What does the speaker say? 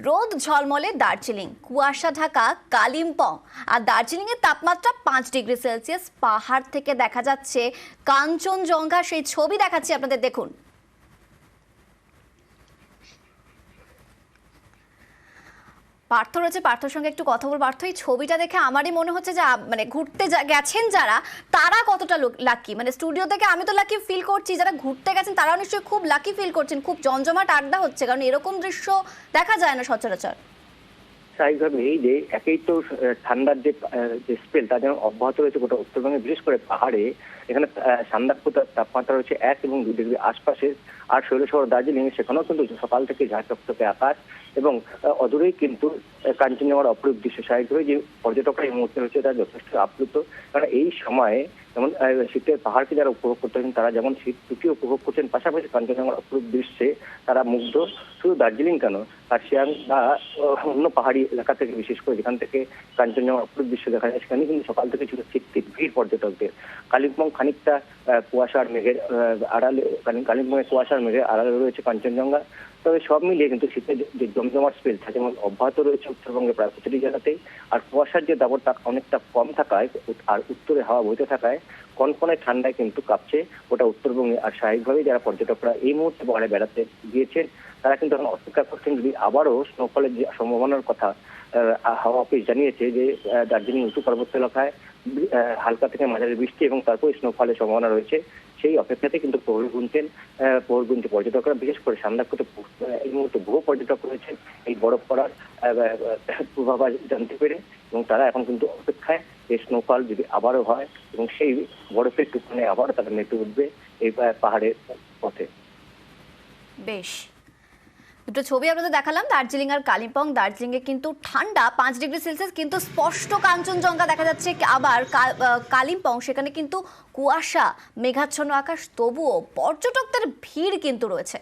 রোদ ঝলমলে দার্জিলিং, কুয়াশা ঢাকা কালিম্পং আর দার্জিলিং এর তাপমাত্রা 5 ডিগ্রি সেলসিয়াস। পাহাড় থেকে দেখা যাচ্ছে কাঞ্চনজঙ্ঘা, সেই ছবি দেখাচ্ছি আপনাদের, দেখুন। পার্থ রয়েছে, পার্থর সঙ্গে একটু কথা বলবো। পার্থ, এই ছবিটা দেখে আমারই মনে হচ্ছে যে মানে ঘুরতে গেছেন যারা, তারা কতটা লাকি। মানে স্টুডিও থেকে আমি তো লাকি ফিল করছি, যারা ঘুরতে গেছেন তারাও নিশ্চয়ই খুব লাকি ফিল করছেন। খুব জমজমাট আড্ডা হচ্ছে, কারণ এরকম দৃশ্য দেখা যায় না সচরাচর। স্বাভাবিকভাবে এই যে একেই তো ঠান্ডার যে স্পেল তা যেন অব্যাহত রয়েছে গোটা উত্তরবঙ্গে, বিশেষ করে পাহাড়ে। এখানে সান্দাকফু তাপমাত্রা রয়েছে 1 এবং 2 ডিগ্রি আশপাশে। আর শৈলশহর দার্জিলিং সেখানেও কিন্তু সকাল থেকে ঝাঁ চকচকে আকাশ, এবং অদূরেই কিন্তু কাঞ্চনজঙ্ঘার অপরূপ দৃশ্য। স্বাভাবিকভাবে যে পর্যটকরা এই মুহূর্তে রয়েছে তারা যথেষ্ট আপ্লুত, কারণ এই সময়ে যেমন শীতের পাহাড়কে যারা উপভোগ করতেছেন তারা যেমন শীত টুকি উপভোগ করছেন, পাশাপাশি কাঞ্চনজঙ্ঘার অপরূপ দৃশ্যে তারা মুগ্ধ। শুধু দার্জিলিং কেন, কার্শিয়াং বা অন্য পাহাড়ি এলাকা থেকে, বিশেষ করে যেখান থেকে কাঞ্চনজঙ্ঘার অপরূপ দৃশ্য দেখা যায়, সেখানে কিন্তু সকাল থেকে ছিল চিত্তির ভিড় পর্যটকদের। কালিম্পং খানিকটা কুয়াশার মেঘের আড়ালে, কালিম্পংয়ের কুয়াশার মেঘের আড়ালে রয়েছে কাঞ্চনজঙ্ঘা। তবে সব মিলিয়ে কিন্তু শীতের যে জমজমাট স্পেল তা যেমন অব্যাহত রয়েছে উত্তরবঙ্গে প্রায় প্রতিটি জেলাতেই। আর কুয়াশার যে দাপটটা অনেকটা কম থাকায় আর উত্তরে হাওয়া বইতে থাকায় কনকনে ঠান্ডায় কিন্তু কাঁপছে গোটা উত্তরবঙ্গে। আর স্বাভাবিকভাবেই যারা পর্যটকরা এই মুহূর্তে পাহাড়ে বেড়াতে গিয়েছেন তারা কিন্তু এখন অপেক্ষা করছেন যদি আবারও স্নোফলের যে সম্ভাবনার কথা হাওয়া অফিস জানিয়েছে, যে দার্জিলিং উঁচু পার্বত্য এলাকায় হালকা থেকে মাঝারি বৃষ্টি এবং তারপর স্নোফলের সম্ভাবনা রয়েছে। সেই অপেক্ষাতে কিন্তু প্রহর গুনছেন পর্যটকরা, বিশেষ করে সান্দাকফুতে এই মুহূর্তে বহু পর্যটক রয়েছেন এই বরফ পড়ার পূর্বাভাস জানতে পেরে, এবং তারা এখন কিন্তু অপেক্ষায় এই স্নোফল যদি আবারও হয় এবং সেই বরফের টুকরোনে আবার তারা মেতে উঠবে এই পাহাড়ের পথে। বেশ, দুটো ছবি আপনাদের দেখালাম, দার্জিলিং আর কালিম্পং। দার্জিলিং এ কিন্তু ঠান্ডা 5 ডিগ্রি সেলসিয়াস, কিন্তু স্পষ্ট কাঞ্চনজঙ্ঘা দেখা যাচ্ছে। আবার কালিম্পং, সেখানে কিন্তু কুয়াশা, মেঘাচ্ছন্ন আকাশ, তবুও পর্যটকদের ভিড় কিন্তু রয়েছে।